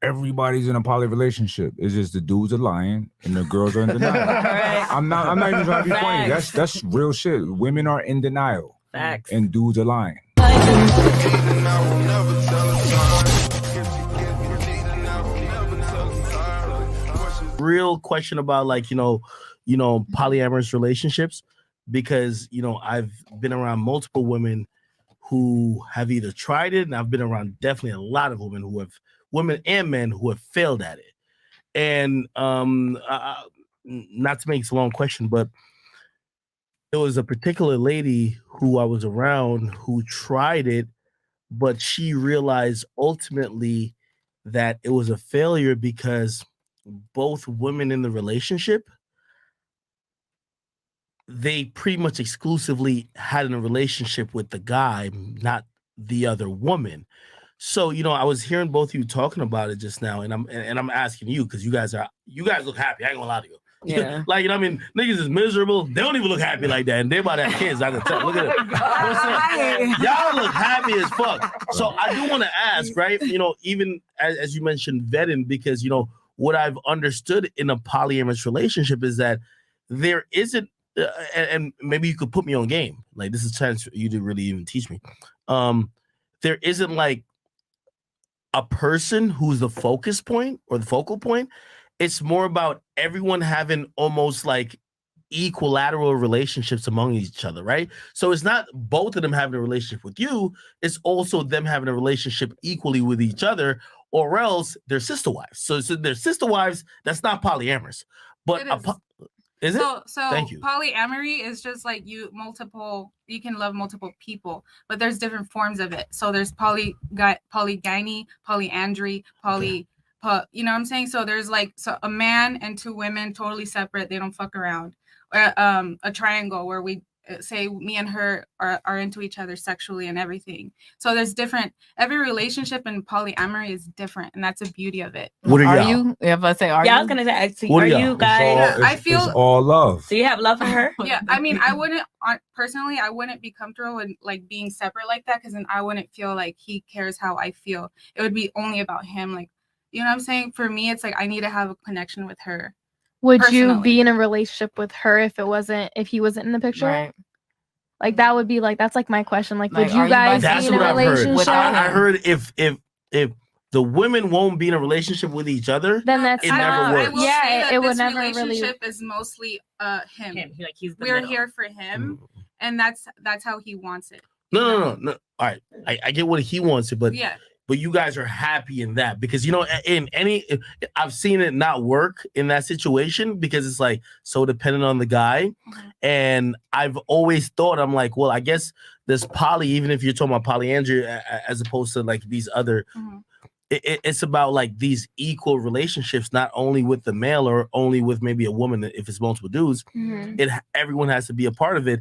everybody's in a poly relationship. It's just the dudes are lying and the girls are in denial. Right. I'm not even trying to be funny. That's real shit. Women are in denial. Facts. And dudes are lying. Real question about like, polyamorous relationships, because, I've been around multiple women who have either tried it, and I've been around definitely a lot of women and men who have failed at it. And not to make this a long question, but there was a particular lady who I was around who tried it, but she realized ultimately that it was a failure because both women in the relationship, they pretty much exclusively had a relationship with the guy, not the other woman. So, I was hearing both of you talking about it just now, and I'm asking you because you guys look happy. I ain't gonna lie to you. Yeah. Like, niggas is miserable. They don't even look happy like that, and they about to have kids. I can tell. Look at it. Y'all look happy as fuck. So I do want to ask, right? Even as you mentioned vetting, because what I've understood in a polyamorous relationship is that there isn't, and maybe you could put me on game. Like, this is a chance for you to really even teach me. There isn't like a person who's the focus point or the focal point. It's more about everyone having almost like equilateral relationships among each other, right? So it's not both of them having a relationship with you. It's also them having a relationship equally with each other, or else they're sister wives. So they're sister wives. That's not polyamorous. But is it? So Thank you. Polyamory is just like you can love multiple people, but there's different forms of it. So there's polygyny, polyandry, you know what I'm saying? So there's like a man and two women totally separate. They don't fuck around. A triangle where we say me and her are into each other sexually and everything. So there's every relationship in polyamory is different, and that's the beauty of it. What are you? If I say, I was gonna say, are you guys? I feel it's all love. Do you have love for her? Yeah, I mean, I wouldn't be comfortable with like being separate like that, because then I wouldn't feel like he cares how I feel. It would be only about him, like, you know what I'm saying? For me, it's like I need to have a connection with her. Would personally. you be in a relationship with her if he wasn't in the picture? Right. Like that would be like, that's like my question. Like would you guys be in a relationship? I heard if the women won't be in a relationship with each other, then it never works. It would never really. Relationship is mostly him. Like we're here for him, and that's how he wants it. No. All right, I get what he wants it, but yeah. But you guys are happy in that because I've seen it not work in that situation because it's like so dependent on the guy, and I've always thought I'm like, well, I guess this poly, even if you're talking about polyandry as opposed to like these other, it's about like these equal relationships, not only with the male or only with maybe a woman if it's multiple dudes. Everyone has to be a part of it.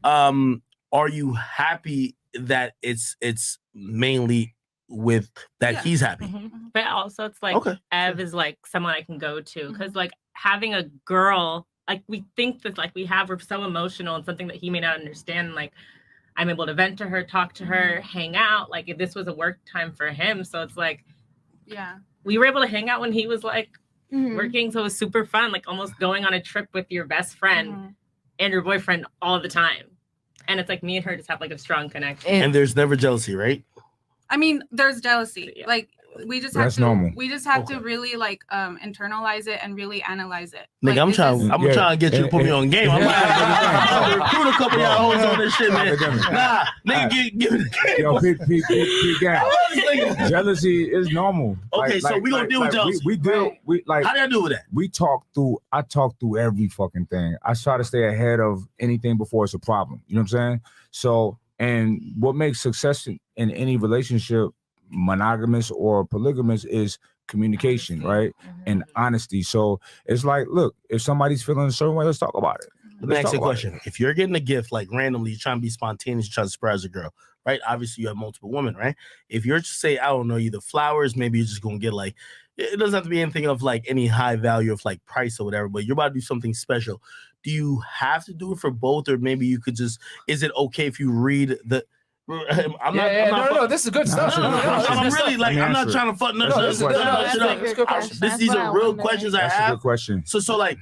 Are you happy that it's mainly with that he's happy? But also it's like Ev is like someone I can go to because like having a girl, like we think that like we have her so emotional and something that he may not understand, like I'm able to vent to her, talk to her, hang out. Like if this was a work time for him, so it's like we were able to hang out when he was like working, so it was super fun, like almost going on a trip with your best friend and your boyfriend all the time. And it's like me and her just have like a strong connection. And there's never jealousy, right? I mean, there's jealousy. Yeah. Like we just have to really like internalize it and really analyze it. Nigga, like, I'm trying to get you to put me on game. I'm gonna recruit a couple of y'all hoes on this shit, man. Nah, nigga, give me the game. Yo, jealousy is normal. Okay, so we gonna deal with jealousy. We deal. How do I deal with that? I talk through every fucking thing. I try to stay ahead of anything before it's a problem. You know what I'm saying? So, and what makes success in any relationship, monogamous or polygamous, is communication, right? And honesty. So it's like, look, if somebody's feeling a certain way, let's talk about it. Let me ask you a question. If you're getting a gift, like randomly, you're trying to be spontaneous, you're trying to surprise a girl, right? Obviously, you have multiple women, right? If you're just say, I don't know, either flowers, maybe you're just going to get like, it doesn't have to be anything of like any high value of like price or whatever, but you're about to do something special. Do you have to do it for both? Or maybe you could just, is it okay if you read I'm not. This is good stuff. I'm really like, I'm not trying to fuck nothing. These are real questions I have. That's a good question. So like,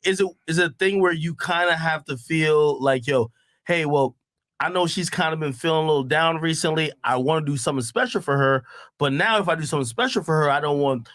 is it a thing where you kind of have to feel like, yo, hey, well, I know she's kind of been feeling a little down recently. I want to do something special for her, but now if I do something special for her, I don't want,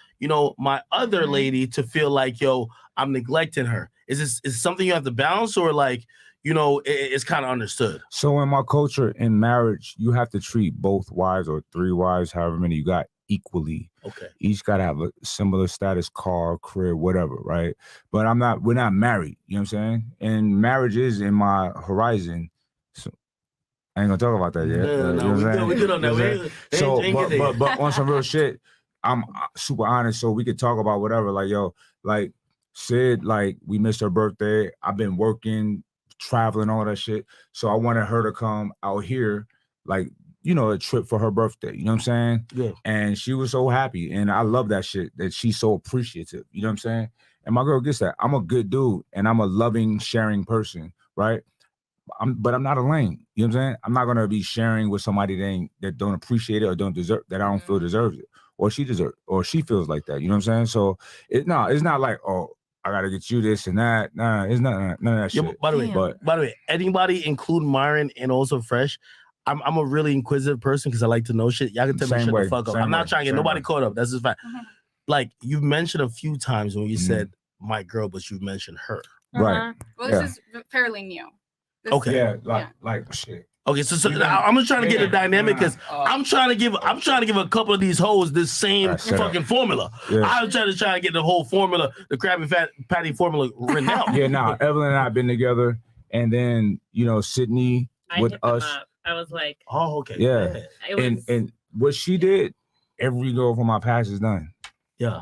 my other lady to feel like, yo, I'm neglecting her. Is something you have to balance, or like, it's kind of understood? So in my culture, in marriage, you have to treat both wives or 3 wives, however many you got, equally. Okay. Each got to have a similar status, car, crib, whatever, right? But we're not married, you know what I'm saying? And marriage is in my horizon. So I ain't gonna talk about that yet. We good on that. So, but on some real shit, I'm super honest. So we could talk about whatever. Like, yo, like Sid, like we missed her birthday. I've been working, traveling, all that shit. So I wanted her to come out here, like, a trip for her birthday. You know what I'm saying? Yeah. And she was so happy. And I love that shit, that she's so appreciative. You know what I'm saying? And my girl gets that. I'm a good dude and I'm a loving, sharing person, right? But I'm not a lame. You know what I'm saying? I'm not gonna be sharing with somebody that don't appreciate it or don't deserve, that I don't feel deserves it, or she deserves, or she feels like that. You know what I'm saying? So it's not like, oh, I gotta get you this and that. Nah, it's none of that shit. Yeah, by the way, anybody, including Myron and also Fresh, I'm a really inquisitive person because I like to know shit. Y'all can tell me shut the fuck up. I'm not trying to get nobody caught up. That's just fact. Like you've mentioned a few times when you said my girl, but you mentioned her. Right. Well, this is fairly new. Okay. Yeah, like shit. Okay, so I'm just trying to get a dynamic because I'm trying to give a couple of these hoes this same fucking formula. Yeah. I'm trying to get the whole formula, the Krabby Patty formula written out. Yeah, Evelyn and I have been together, and then Sydney with us. I was like, oh, okay, yeah. And what she did, every girl from my past is done. Yeah.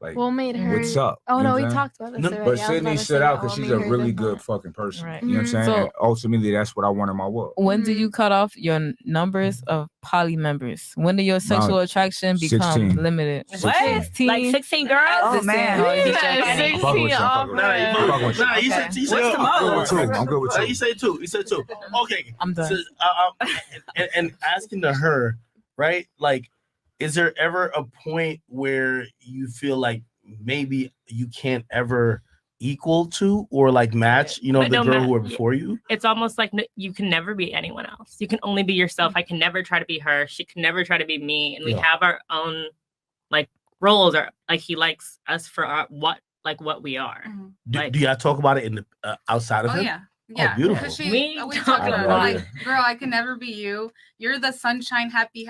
Like, what made her? What's up? Oh no, we talked about this already. But Sydney stood out because she's a really good fucking person. Right. You know what I'm saying? So, and ultimately, that's what I want in my world. When did you cut off your numbers of poly members? When did your sexual attraction become 16. limited? 16. What? Like 16 girls? Oh man, yeah, 16 off. I'm good with 2. He said 2. Okay, I'm done. So, and asking to her, right? Like, is there ever a point where you feel like maybe you can't ever equal to or like match, the girl who were before you? It's almost like you can never be anyone else. You can only be yourself. I can never try to be her. She can never try to be me. And we have our own like roles, or like he likes us for what we are. Do y'all talk about it in the outside of him? Yeah. Yeah, oh, beautiful. We talk about like, girl, I can never be you. You're the sunshine, happy.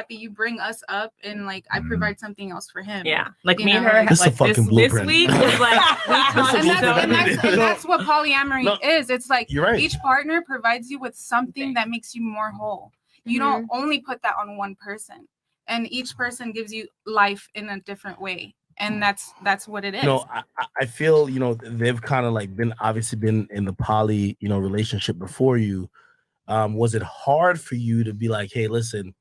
You bring us up, and like I provide something else for him. Yeah, like me and her. This like this week was like, and that's what polyamory is. It's like right. Each partner provides you with something that makes you more whole. You don't only put that on one person, and each person gives you life in a different way. And that's what it is. I feel, they've kind of like obviously been in the poly, relationship before you. Was it hard for you to be like, hey, listen,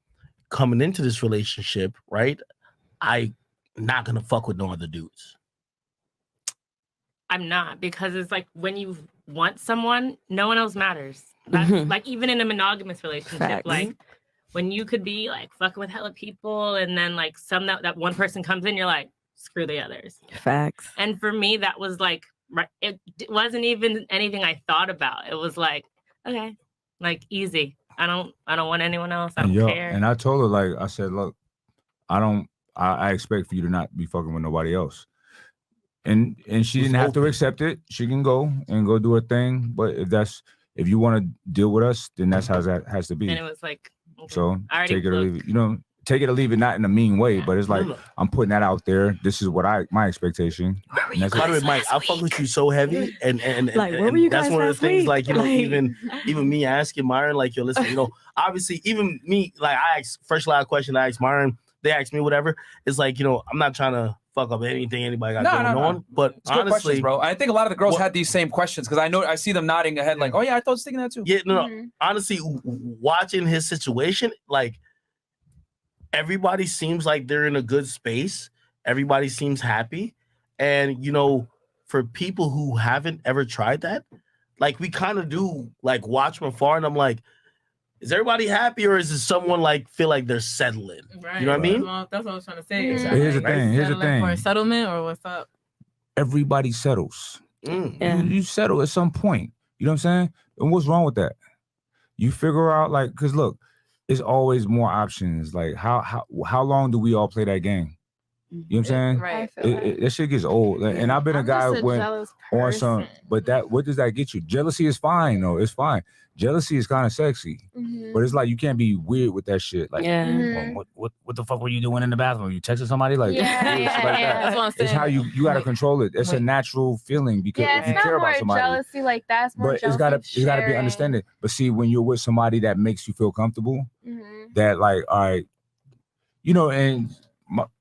coming into this relationship, right? I'm not going to fuck with no other dudes. I'm not, because it's like when you want someone, no one else matters. That's like even in a monogamous relationship, Facts. like when you could be like fucking with hella people and then like that one person comes in, you're like, screw the others. Facts. And for me, that was like, it wasn't even anything I thought about. It was like, okay, like easy. I don't want anyone else. I don't care. And I told her, like, I said, look, I expect for you to not be fucking with nobody else. And she didn't have to accept it. She can go do her thing. But if you want to deal with us, then that's how that has to be. And it was like, okay. So take it or leave it. Take it or leave it, not in a mean way, but it's like I'm putting that out there. This is what my expectation. By the way, Mike, I fuck with you so heavy, and like, and that's one of the things. Like, even me asking Myron, like, yo, listen, obviously, even me, like, I asked first last question, I asked Myron, they asked me whatever. It's like, I'm not trying to fuck up anything anybody got going on, but it's honestly, good questions, bro. I think a lot of the girls had these same questions because I see them nodding ahead, like, oh yeah, I thought I was thinking that too. Yeah, honestly, watching his situation, like. Everybody seems like they're in a good space. Everybody seems happy. And, for people who haven't ever tried that, like we kind of do like watch from afar. And I'm like, Is everybody happy, or is it someone like feel like they're settling? Right. You know what I mean? Well, that's what I was trying to say. Exactly. Here's the thing. Here's the Settling for a thing. settlement or what's up? Everybody settles. Yeah. You settle at some point. You know what I'm saying? And what's wrong with that? You figure out like, cause look, it's always more options. Like how long do we all play that game? You know what I'm saying? Right. That shit gets old. And I've been a guy when on some, but what does that get you? Jealousy is fine though. It's fine. Jealousy is kind of sexy, but it's like you can't be weird with that shit. Like, well, what the fuck were you doing in the bathroom? You texting somebody? Like, like that. That's what I'm saying. It's how you got to control it. It's a natural feeling because if you care about somebody, jealousy like that's more. But it's gotta be understanding. But see, when you're with somebody that makes you feel comfortable, that like, all right, you know, and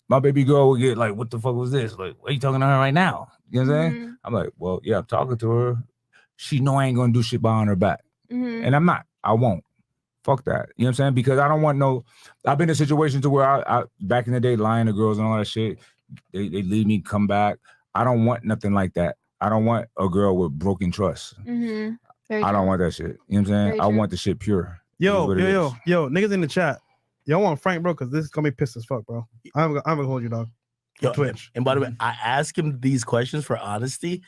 my baby girl would get like, what the fuck was this? Like, what are you talking to her right now? You know what I'm saying? I'm like, well, yeah, I'm talking to her. She know I ain't gonna do shit behind her back. And I'm not. I won't. Fuck that. You know what I'm saying? Because I don't want no. I've been in situations to where I back in the day lying to girls and all that shit. They leave me, come back. I don't want nothing like that. I don't want a girl with broken trust. I don't want that shit. You know what I'm saying? I want the shit pure. Yo, niggas in the chat. Y'all want Frank, bro? Because this is gonna be pissed as fuck, bro. I'm gonna hold you, dog. Yo, Twitch. And by the way, I ask him these questions for honesty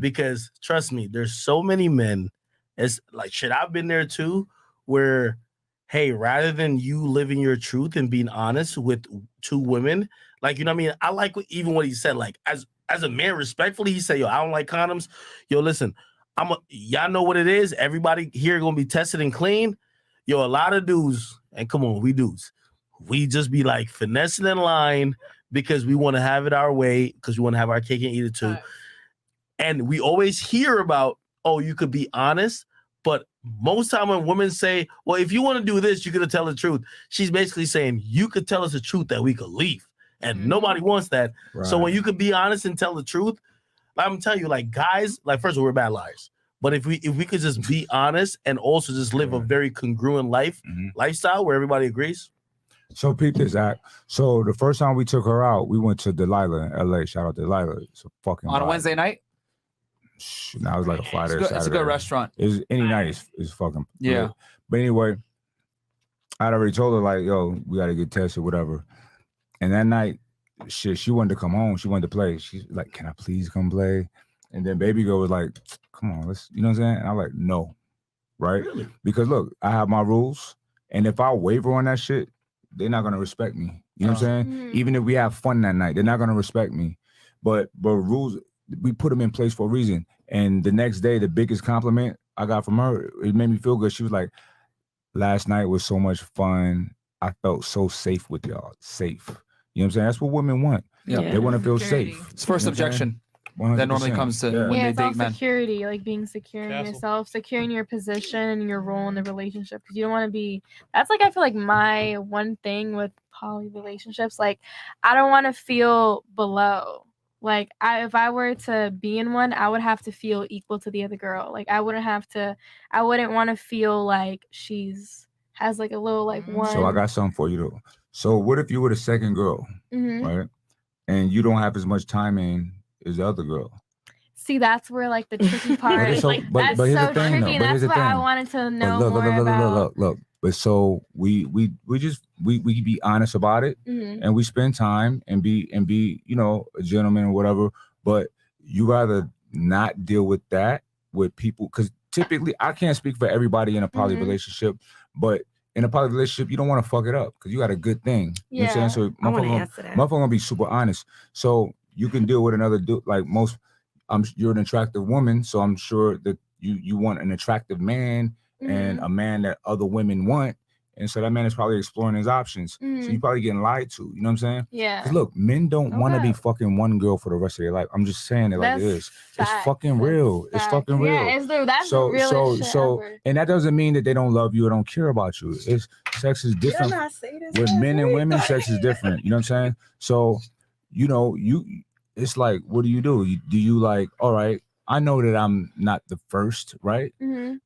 because trust me, there's so many men. It's like shit. I've been there too, where hey, rather than you living your truth and being honest with two women, like you know what I mean. I like even what he said. Like as a man, respectfully, he said, "Yo, I don't like condoms." Yo, listen, y'all know what it is. Everybody here gonna be tested and clean. Yo, a lot of dudes, and come on, we dudes, we just be like finessing in line because we want to have it our way because we want to have our cake and eat it too. And we always hear about, oh, you could be honest. But most time when women say, well, if you want to do this, you're going to tell the truth. She's basically saying, you could tell us the truth that we could leave. And nobody wants that. Right. So when you could be honest and tell the truth, I'm telling you, like guys, like first of all, we're bad liars. But if we could just be honest and also just live a very congruent lifestyle where everybody agrees. So peep this, Zach. So the first time we took her out, we went to Delilah in LA. Shout out to Delilah. It's a fucking on a Wednesday night. Now it's like a Friday. It's a good restaurant. It's any night is fucking yeah. Good. But anyway, I'd already told her like, yo, we gotta get tested, whatever. And that night, shit, she wanted to come home. She wanted to play. She's like, can I please come play? And then baby girl was like, come on, let's, you know what I'm saying? And I'm like, no, right? Really? Because look, I have my rules, and if I waver on that shit, they're not gonna respect me. You know what I'm saying? Even if we have fun that night, they're not gonna respect me. But rules, we put them in place for a reason. And the next day, the biggest compliment I got from her, it made me feel good. She was like, last night was so much fun. I felt so safe with y'all. Safe. You know what I'm saying? That's what women want. Yeah. They want to feel safe. It's first objection. That normally comes to when they date men. Security, like being secure in yourself, secure in your position and your role in the relationship. Because you don't want to be, that's like, I feel like my one thing with poly relationships, like I don't want to feel below. Like if I were to be in one, I would have to feel equal to the other girl. Like I wouldn't want to feel like has like a little like one. So I got something for you though. So what if you were the second girl, right? And you don't have as much time in as the other girl. See, that's where like the tricky part is. Like that's so tricky. That's what I wanted to know more about. Look. But so we be honest about it, and we spend time and be you know, a gentleman or whatever. But you rather not deal with that with people, because typically I can't speak for everybody in a poly relationship, but in a poly relationship you don't want to fuck it up because you got a good thing. You know what I'm saying? So motherfucker gonna be super honest. So you can deal with another dude like most. You're an attractive woman, so I'm sure that you want an attractive man. And a man that other women want, and so that man is probably exploring his options. So you're probably getting lied to. You know what I'm saying? Yeah. Look, men don't want to be fucking one girl for the rest of their life. I'm just saying it like it is. It's fucking real. It's fucking real. Yeah, that's the realest shit ever. And that doesn't mean that they don't love you or don't care about you. Sex is different. With men and women, sex is different. You know what I'm saying? So, you know, it's like, what do? Do you like, all right, I know that I'm not the first, right?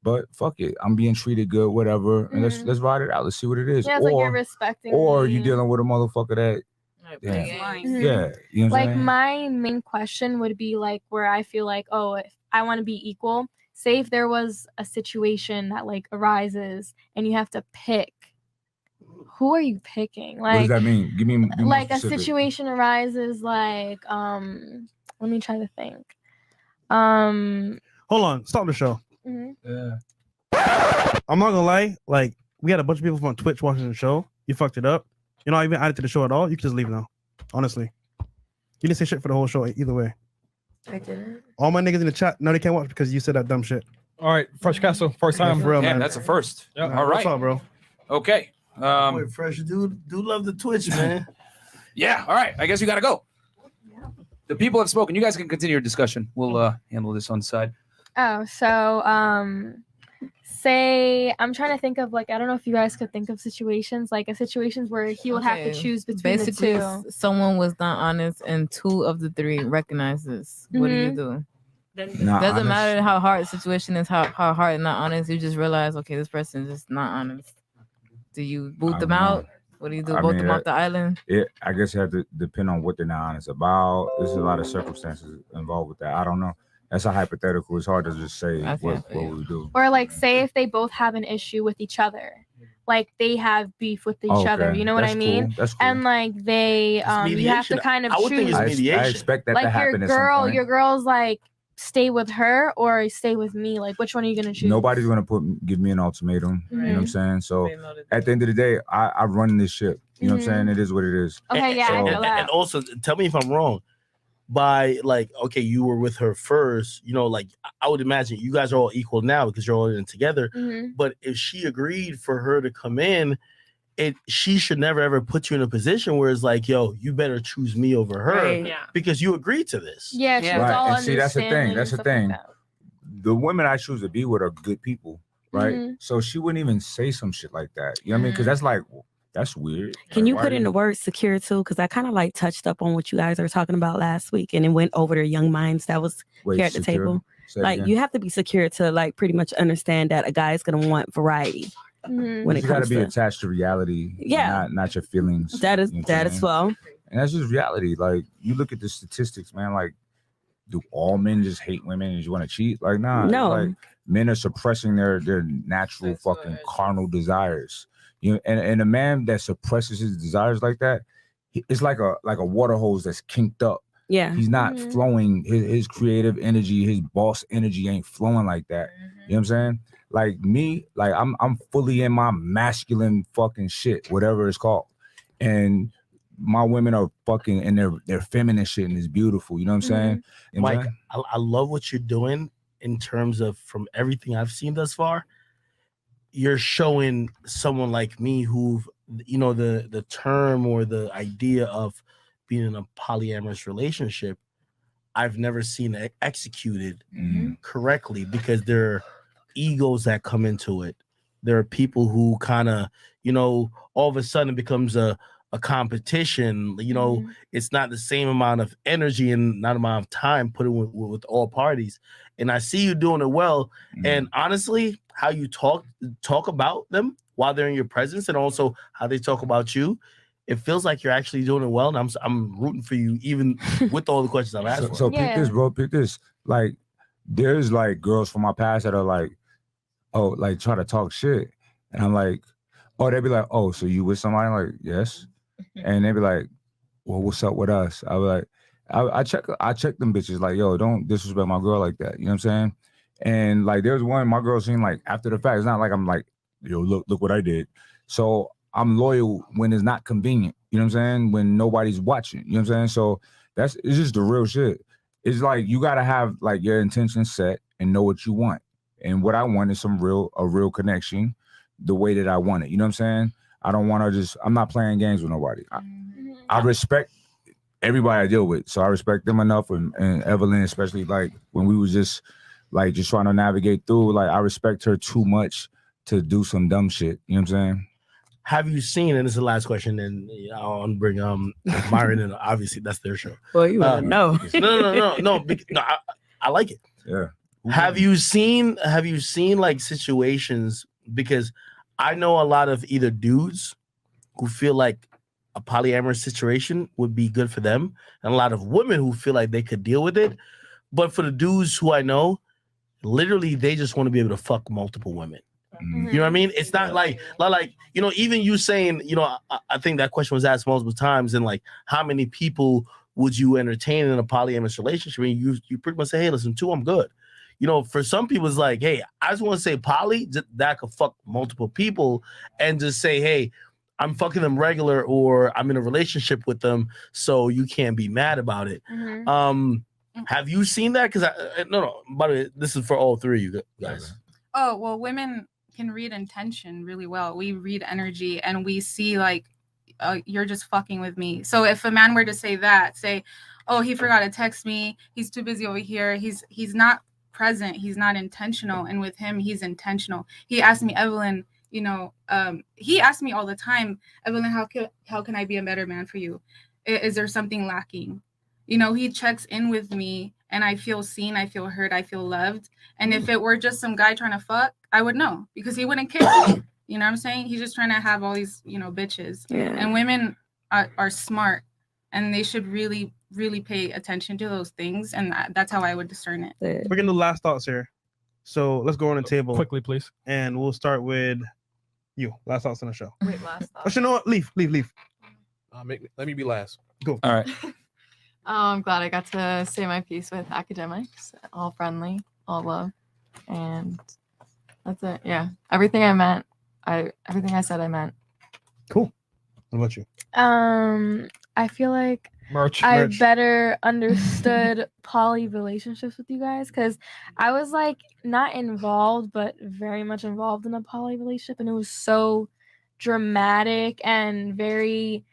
But fuck it, I'm being treated good, whatever. And let's ride it out. Let's see what it is. Yeah, it's like you're respecting. Or you dealing with a motherfucker that. Yeah, you know what like my main question would be like where I feel like, oh, if I want to be equal, say if there was a situation that like arises and you have to pick, who are you picking? Like, what does that mean? Give me like more a specific. situation arises like let me try to think. Hold on, stop the show. Yeah. I'm not gonna lie, like we had a bunch of people from Twitch watching the show. You fucked it up. You're not even added to the show at all. You can just leave now. Honestly. You didn't say shit for the whole show either way. I didn't. All my niggas in the chat, no, they can't watch because you said that dumb shit. All right, Fresh Castle, first time. For real, Damn, man. that's a first. Yep. All right. What's up, bro? Okay. Wait, Fresh, do love the Twitch, man. Yeah. All right. I guess you got to go. The people have spoken. You guys can continue your discussion. We'll handle this on the side. Oh, so say I'm trying to think of like I don't know if you guys could think of situations like a situations where he would have to choose between Basically, the two. someone was not honest, and 2 of the 3 recognize this. What do you do? Not Doesn't honest. matter how hard the situation is, how hard and not honest. You just realize, okay, this person is just not honest. Do you boot I them don't know. out? What do you do? I Vote mean, them off the island? I guess it had to depend on what they're not honest about. There's a lot of circumstances involved with that. I don't know. That's a hypothetical. It's hard to just say what we do. Or like say if they both have an issue with each other. Like they have beef with each other. Okay, You know what I that's mean? cool. That's cool. And like they you have to mediation. kind of I would think choose. it's I mediation. expect that to Like happen your at some girl, point. your girl's like stay with her or stay with me. Like which one are you gonna choose? Nobody's gonna give me an ultimatum. You know what I'm saying? So at the end of the day, I run this ship. You know what I'm saying? It is what it is. Okay, yeah, I feel that. And also, tell me if I'm wrong. By like, okay, you were with her first, you know, like I would imagine you guys are all equal now because you're all in together. But if she agreed for her to come in, she should never ever put you in a position where it's like, yo, you better choose me over her Right. Yeah. because you agreed to this. Yeah, she was Right. all And see, that's the thing. understanding That's the and stuff like thing. that. The women I choose to be with are good people, right? Mhm. So she wouldn't even say some shit like that. You know what I mean? Because that's like, that's weird. Can Like, you why put are in the word secure too? Because I kind of like touched up on what you guys are talking about last week, and it went over the young minds that was Wait, here at the secure? table. Say it Like again. you have to be secure to like pretty much understand that a guy is gonna want variety when it You gotta comes be to attached to reality. Yeah. Not your feelings. that is You know what that I'm as saying? well. And that's just reality. Like you look at the statistics, man. Like, do all men just hate women and just want to cheat? Like, nah. No. Like men are suppressing their natural fucking carnal desires. You know, and a man that suppresses his desires like that, it's like a water hose that's kinked up. Yeah. He's not flowing. His creative energy, his boss energy ain't flowing like that. You know what I'm saying? Like me, like I'm fully in my masculine fucking shit, whatever it's called. And my women are fucking in their feminine shit and it's beautiful. You know what I'm saying? You know what I'm Mike, saying? I love what you're doing in terms of from everything I've seen thus far. You're showing someone like me who, you know, the term or the idea of being in a polyamorous relationship, I've never seen it executed correctly because there are egos that come into it. There are people who kind of, you know, all of a sudden it becomes a competition. You know, it's not the same amount of energy and not amount of time put in with all parties. And I see you doing it well. And honestly, how you talk about them while they're in your presence and also how they talk about you, it feels like you're actually doing it well. And I'm rooting for you even with all the questions I've asked for. So pick this, bro. Pick this. Like, there's like girls from my past that are like, oh, like try to talk shit. And I'm like, oh, they'd be like, oh, so you with somebody? I'm like, yes. And they'd be like, well, what's up with us? I was like, I check them bitches like, yo, don't disrespect my girl like that. You know what I'm saying? And like, there's one my girl seen like after the fact. It's not like I'm like, yo, look what I did. So I'm loyal when it's not convenient. You know what I'm saying? When nobody's watching. You know what I'm saying? So it's just the real shit. It's like you gotta have like your intentions set and know what you want. And what I want is a real connection, the way that I want it. You know what I'm saying? I don't want to I'm not playing games with nobody. I respect everybody I deal with. So I respect them enough and Evelyn, especially like when we was just trying to navigate through, like I respect her too much to do some dumb shit. You know what I'm saying? Have you seen, and this is the last question, and I'll bring Myron in. Obviously, that's their show. Well, you wanna know. No. I like it. Yeah. Have you seen like situations, because I know a lot of either dudes who feel like a polyamorous situation would be good for them, and a lot of women who feel like they could deal with it. But for the dudes who I know, literally they just want to be able to fuck multiple women. Mhm. You know what I mean? It's not like you know, even you saying, you know, I think that question was asked multiple times, and like, how many people would you entertain in a polyamorous relationship? And you pretty much say, hey, listen, 2, I'm good. You know, for some people, it's like, hey, I just want to say poly that could fuck multiple people, and just say, hey, I'm fucking them regular, or I'm in a relationship with them, so you can't be mad about it. Have you seen that? Because no, by the way, this is for all 3 of you guys. Oh, well, women can read intention really well. We read energy, and we see like, you're just fucking with me. So if a man were to say, oh, he forgot to text me, he's too busy over here, he's not present, he's not intentional. And with him, he's intentional. He asked me, Evelyn, you know, he asked me all the time, Evelyn, how can I be a better man for you? Is there something lacking? You know, he checks in with me, and I feel seen, I feel heard, I feel loved. And if it were just some guy trying to fuck, I would know, because he wouldn't care. You know what I'm saying? He's just trying to have all these, you know, bitches. Yeah. And women are smart, and they should really, really pay attention to those things. And that's how I would discern it. We're getting the last thoughts here. So let's go on the table. Quickly, please. And we'll start with you. Last thoughts on the show. Wait, last thought. Actually, you know what? Leave. Let me be last. Go. All right. I'm glad I got to say my piece with academics. All friendly, all love, and that's it. Yeah, everything I meant. Everything I said, I meant. Cool. What about you? I feel like Merch. I better understood poly relationships with you guys, because I was like not involved, but very much involved in a poly relationship, and it was so dramatic and very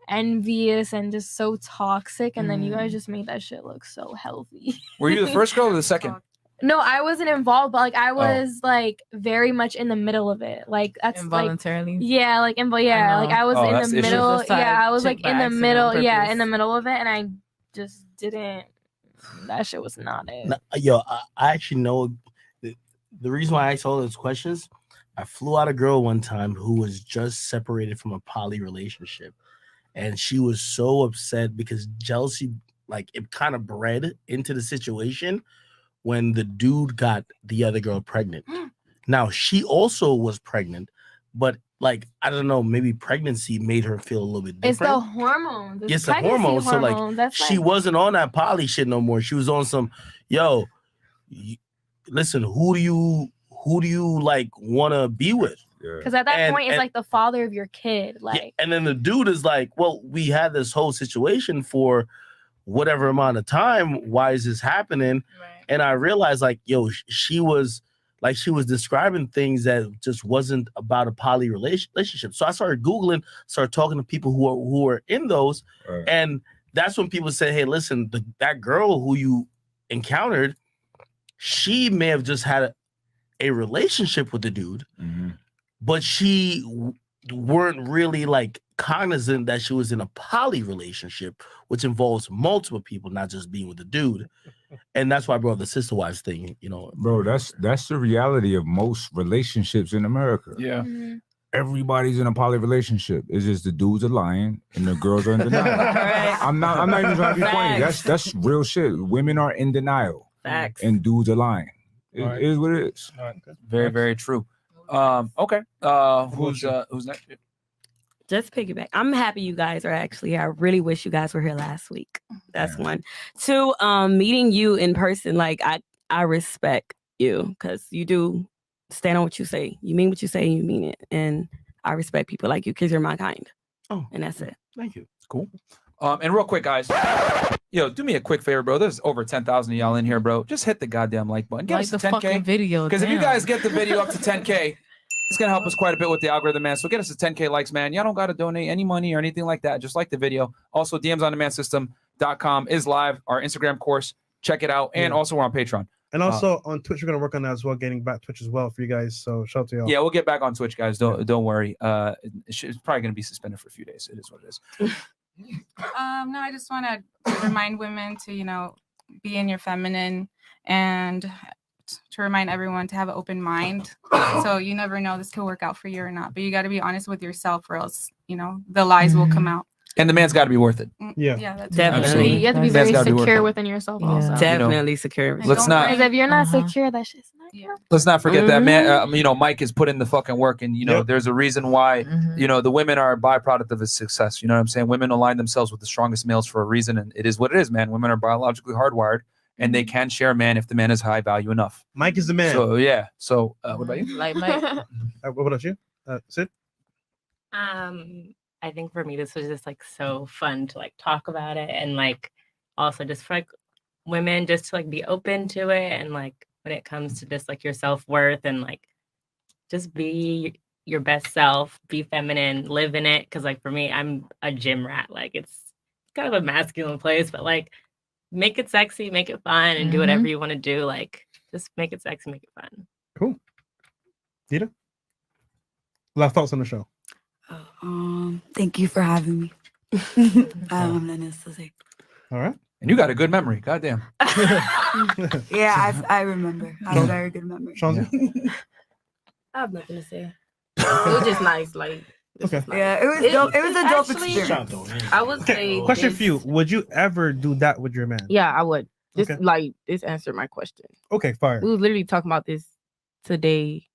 envious and just so toxic, and then you guys just made that shit look so healthy. Were you the first girl or the second? No, I wasn't involved, but like I was like very much in the middle of it. Like that's involuntarily. Like, yeah, like I was in the middle. Yeah, I was like in the middle. Yeah, in the middle of it, and I just didn't. That shit was not it. No, yo, I actually know the reason why I asked all those questions. I flew out a girl one time who was just separated from a poly relationship. And she was so upset because jealousy, like, it kind of bred into the situation when the dude got the other girl pregnant. Now, she also was pregnant, but like, I don't know, maybe pregnancy made her feel a little bit different. It's the hormones. It's the hormones. So like, she wasn't on that poly shit no more. She was on some, yo, listen, who do you like want to be with? Because at that point, it's like the father of your kid. Like, yeah, and then the dude is like, well, we had this whole situation for whatever amount of time. Why is this happening? Right. And I realized, like, yo, she was describing things that just wasn't about a poly relationship. So I started Googling, started talking to people who are in those. Right. And that's when people said, hey, listen, that girl who you encountered, she may have just had a relationship with the dude. Mm-hmm. But she weren't really like cognizant that she was in a poly relationship, which involves multiple people, not just being with a dude. And that's why I brought the sister wives thing, you know. Bro, that's the reality of most relationships in America. Yeah. Mm-hmm. Everybody's in a poly relationship. It's just the dudes are lying and the girls are in denial. Right. I'm not even trying to be funny. That's real shit. Women are in denial. Facts. And dudes are lying. It is what it is. All right. Very, very true. Okay. Who's next? Just piggyback. I'm happy you guys are actually here. I really wish you guys were here last week. That's one. 2, meeting you in person, like I respect you because you do stand on what you say. You mean what you say and you mean it. And I respect people like you because you're my kind. Oh, and that's it. Thank you. Cool. And real quick, guys, yo, do me a quick favor, bro. There's over 10,000 of y'all in here, bro. Just hit the goddamn like button. Get us to 10K video. Because if you guys get the video up to 10K, it's gonna help us quite a bit with the algorithm, man. So get us to 10K likes, man. Y'all don't gotta donate any money or anything like that. Just like the video. Also, DMsOnDemandSystem.com is live. Our Instagram course. Check it out. And also we're on Patreon. And also on Twitch, we're gonna work on that as well, getting back Twitch as well for you guys. So shout out to y'all. Yeah, we'll get back on Twitch, guys. Don't worry. It's probably gonna be suspended for a few days. It is what it is. No, I just want to remind women to, you know, be in your feminine, and to remind everyone to have an open mind. So you never know, this could work out for you or not, but you got to be honest with yourself, or else, you know, the lies will come out. And the man's got to be worth it. Yeah, that's Definitely. You have to be That's very gotta be worth secure it. within yourself Yeah. also. Definitely secure. Let's not. Because if you're not secure, that shit's not Let's not forget that man. Mike has put in the fucking work, and there's a reason why. The women are a byproduct of his success. You know what I'm saying? Women align themselves with the strongest males for a reason, and it is what it is, man. Women are biologically hardwired, and they can share a man if the man is high value enough. Mike is the man. So yeah. So what about you? Like Mike. What about you, Sid? I think for me, this was just like so fun to like talk about it, and like also just for like women just to like be open to it, and like when it comes to just like your self-worth and like just be your best self, be feminine, live in it. Cause like for me, I'm a gym rat. Like it's kind of a masculine place, but like make it sexy, make it fun, and do whatever you want to do. Like just make it sexy, make it fun. Cool. Dita? Last thoughts on the show. Thank you for having me. I don't have nothing else to say. All right. And you got a good memory. Goddamn. Yeah, I remember. I have a very good memory. I have nothing to say. It was just nice. Like, Okay. Yeah, it was dope. It was a dope experience. I would say. Question this- for you: would you ever do that with your man? Yeah, I would. This Okay. this answered my question. Okay, fire. We was literally talking about this today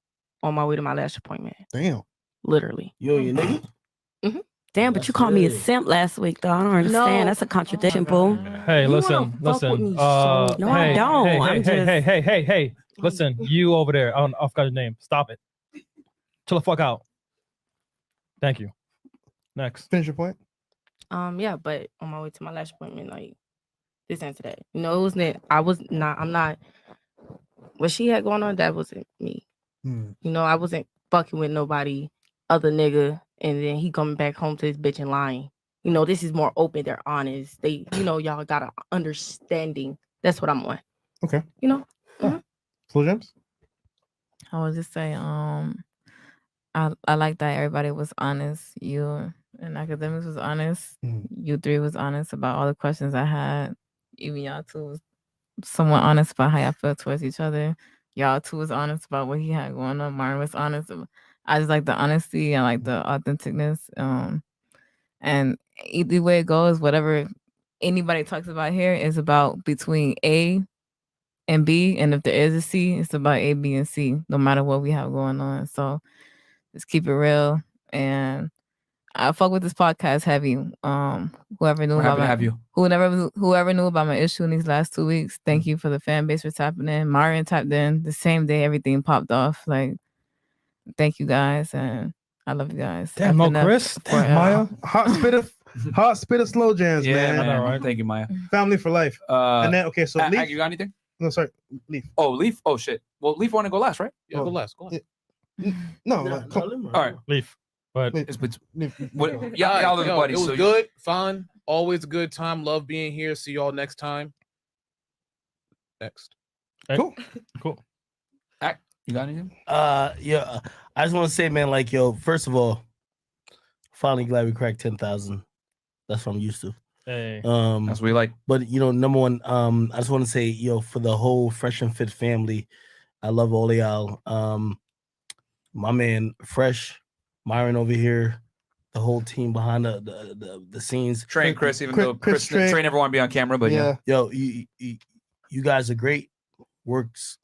on my way to my last appointment. Damn. Literally. You and your nigga? Damn, but you called me a simp last week, though. I don't understand. No. That's a contradiction, boo. Hey, You listen. wanna fuck with me so- No, I hey, don't. Hey, I'm hey. Listen, you over there. I forgot your name. Stop it. Chill the fuck out. Thank you. Next. Finish your point. Yeah, but on my way to my last appointment, like this answer that. You know, it wasn't. I'm not. What she had going on, that wasn't me. Hmm. You know, I wasn't fucking with nobody other nigga, and then he coming back home to his bitch and lying. You know, this is more open. They're honest. They, y'all got an understanding. That's what I'm on. Okay. You know. Mhm. Slow Gems? I would just say, I like that everybody was honest. You and academics was honest. You three was honest about all the questions I had. Even y'all two was somewhat honest about how y'all felt towards each other. Y'all two was honest about what he had going on. Martin was honest. I just like the honesty and like the authenticness. And either way it goes, whatever anybody talks about here is about between A and B. And if there is a C, it's about A, B, and C, no matter what we have going on. So just keep it real. And I fuck with this podcast heavy. Whoever knew We're happy about to have you. whoever knew about my issue in these last 2 weeks, thank you for the fan base for tapping in. Marion tapped in the same day everything popped off. Like, thank you guys, and I love you guys. Damn, no FNF Chris. forever. Damn, Maya, hot spit of slow jams, Yeah, man. man. Right. Thank you, Maya. Family for life. And then so Ag, Leaf. you got anything? No, sorry, Leaf. Oh, Leaf. Oh shit. Well, Leaf want to go last, right? Yeah, go last. Go on. No, All right. Leaf. But what? Y'all are the buddies. It was so good, fun, always a good time. Love being here. See y'all next time. Next. Cool. Cool. You got anything? Yeah. I just want to say, man, like, yo, first of all, finally glad we cracked 10,000. That's what I'm used to. Hey. That's what we like. But number one, I just want to say, for the whole Fresh and Fit family, I love all of y'all. My man, Fresh, Myron over here, the whole team behind the scenes. Train Chris, even though Chris Train never want to be on camera, but yeah. Yo, you guys are great.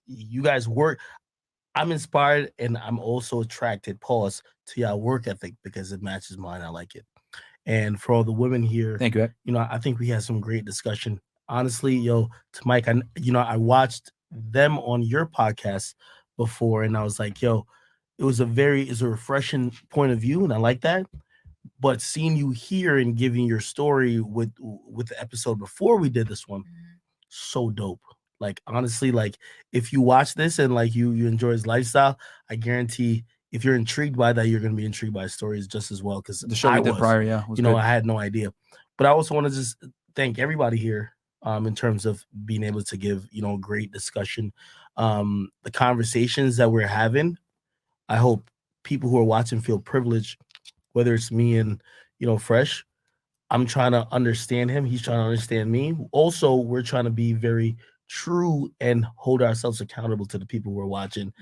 You guys work. I'm inspired and I'm also attracted, to y'all work ethic because it matches mine. I like it. And for all the women here, thank you. I think we had some great discussion. Honestly, to Mike, I watched them on your podcast before, and I was like, it was a refreshing point of view, and I like that. But seeing you here and giving your story with the episode before we did this one, so dope. Like, honestly, like, if you watch this and like you enjoy his lifestyle, I guarantee if you're intrigued by that, you're going to be intrigued by his stories just as well. Because the show we did prior, was good. I had no idea. But I also want to just thank everybody here in terms of being able to give, great discussion. The conversations that we're having, I hope people who are watching feel privileged, whether it's me and, Fresh. I'm trying to understand him. He's trying to understand me. Also, we're trying to be very true and hold ourselves accountable to the people who are watching.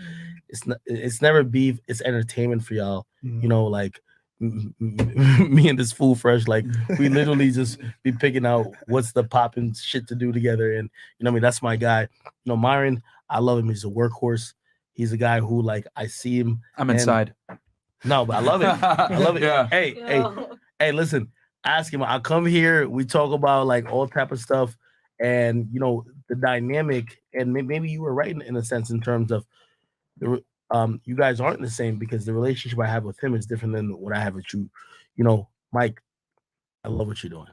It's never beef. It's entertainment for y'all. Like me and this fool Fresh, like we literally just be picking out what's the popping shit to do together. And you know what I mean, that's my guy. You know, Myron, I love him. He's a workhorse. He's a guy who, like, I see him. I'm inside. No, but I love it. I love it. Yeah. Hey, listen, ask him. I come here, we talk about like all type of stuff, and you know, the dynamic, and maybe you were right in a sense in terms of the you guys aren't the same, because the relationship I have with him is different than what I have with you. You know, Mike, I love what you're doing.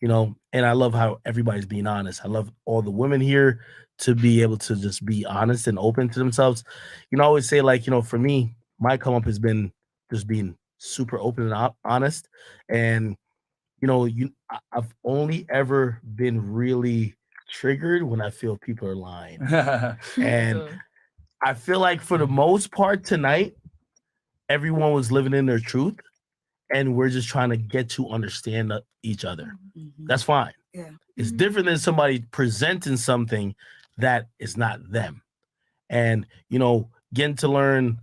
You know, and I love how everybody's being honest. I love all the women here to be able to just be honest and open to themselves. You know, I always say, like, you know, for me, my come up has been just being super open and honest. And, you know, I've only ever been really triggered when I feel people are lying. And I feel like for the most part tonight, everyone was living in their truth, and we're just trying to get to understand each other. That's fine. Yeah. It's different than somebody presenting something that is not them. And, you know, getting to learn,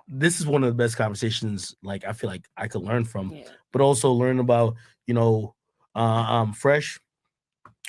this is one of the best conversations, like, I feel like I could learn from, but also learn about, you know, Fresh.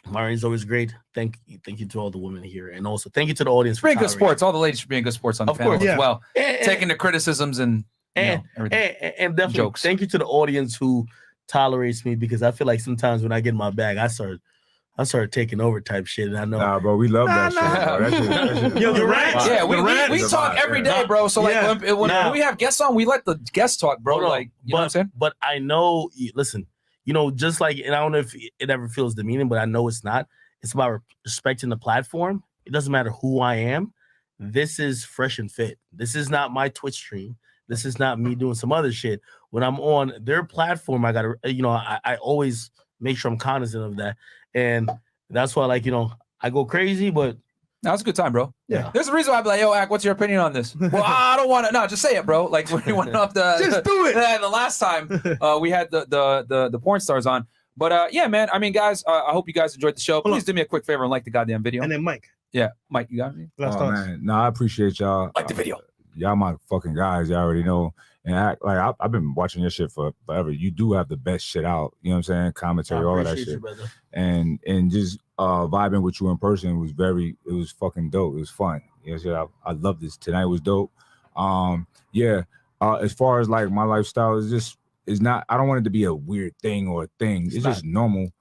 Marian's always great. Thank you to all the women here, and also thank you to the audience for being good sports. All the ladies for being good sports on the panel as well, taking the criticisms and definitely jokes. Thank you to the audience who tolerates me, because I feel like sometimes when I get in my bag, I start taking over type shit, and I know. Nah, bro, we love that shit. Bro. That shit Yo, the rant. Yeah, we talk every day, bro. So like when we have guests on, we let the guests talk, bro. Like, you know what I'm saying? But I know. Listen. You know, just like, and I don't know if it ever feels demeaning, but I know it's not. It's about respecting the platform. It doesn't matter who I am. This is Fresh and Fit. This is not my Twitch stream. This is not me doing some other shit. When I'm on their platform, I gotta, you know, I always make sure I'm cognizant of that. And that's why, like, you know, I go crazy, but that was a good time, bro. Yeah. There's a reason why I'd be like, yo, Ak, what's your opinion on this? Well, I don't want to. No, just say it, bro. Like when we went off just do it. The last time we had the porn stars on. But yeah, man. I mean, guys, I hope you guys enjoyed the show. Please do me a quick favor and like the goddamn video. And then Mike. Yeah, Mike, you got me? Man. No, I appreciate y'all. Like the video. Y'all my fucking guys. Y'all already know. And I've been watching your shit for forever. You do have the best shit out. You know what I'm saying? Commentary, all of that shit. You, and just vibing with you in person was it was fucking dope. It was fun. You know, I love this. Tonight was dope. As far as like my lifestyle is not, I don't want it to be a weird thing or a thing. It's just normal.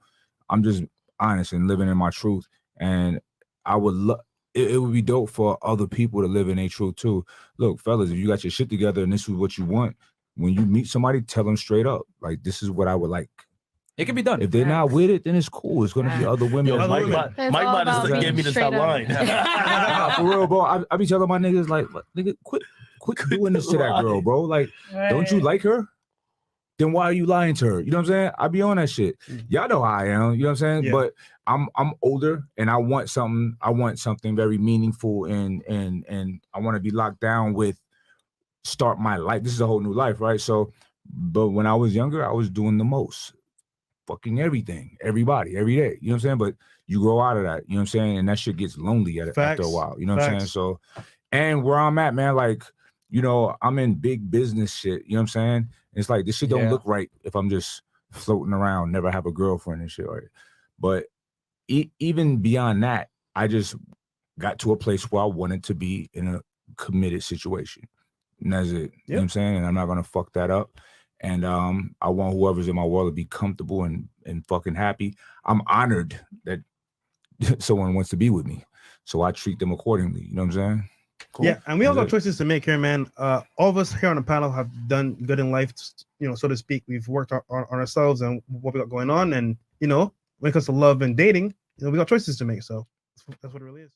I'm just honest and living in my truth. And I would love, it would be dope for other people to live in their truth too. Look, fellas, if you got your shit together and this is what you want, when you meet somebody, tell them straight up, like, this is what I would like. It can be done. If they're not with it, then it's cool. It's gonna be other women. Yo, Mike about to get me to stop lying. For real, bro. I be telling my niggas, like, nigga, quit doing this to that girl, bro. Like, don't you like her? Then why are you lying to her? You know what I'm saying? I be on that shit. Y'all know how I am. You know what I'm saying? Yeah. But I'm older, and I want something very meaningful, and I want to be locked down with start my life. This is a whole new life, right? So, but when I was younger, I was doing the most. Fucking everything, everybody, every day. You know what I'm saying? But you grow out of that. You know what I'm saying? And that shit gets lonely after a while. You know what I'm saying? So, and where I'm at, man, like, you know, I'm in big business shit. You know what I'm saying? It's like, this shit don't look right if I'm just floating around, never have a girlfriend and shit. Right? But even beyond that, I just got to a place where I wanted to be in a committed situation. And that's it. You know what I'm saying? And I'm not going to fuck that up. And I want whoever's in my world to be comfortable and fucking happy. I'm honored that someone wants to be with me. So I treat them accordingly. You know what I'm saying? Cool. Yeah, and we all got choices to make here, man. All of us here on the panel have done good in life, you know, so to speak. We've worked on ourselves and what we got going on. And, you know, when it comes to love and dating, you know, we got choices to make. So that's what it really is.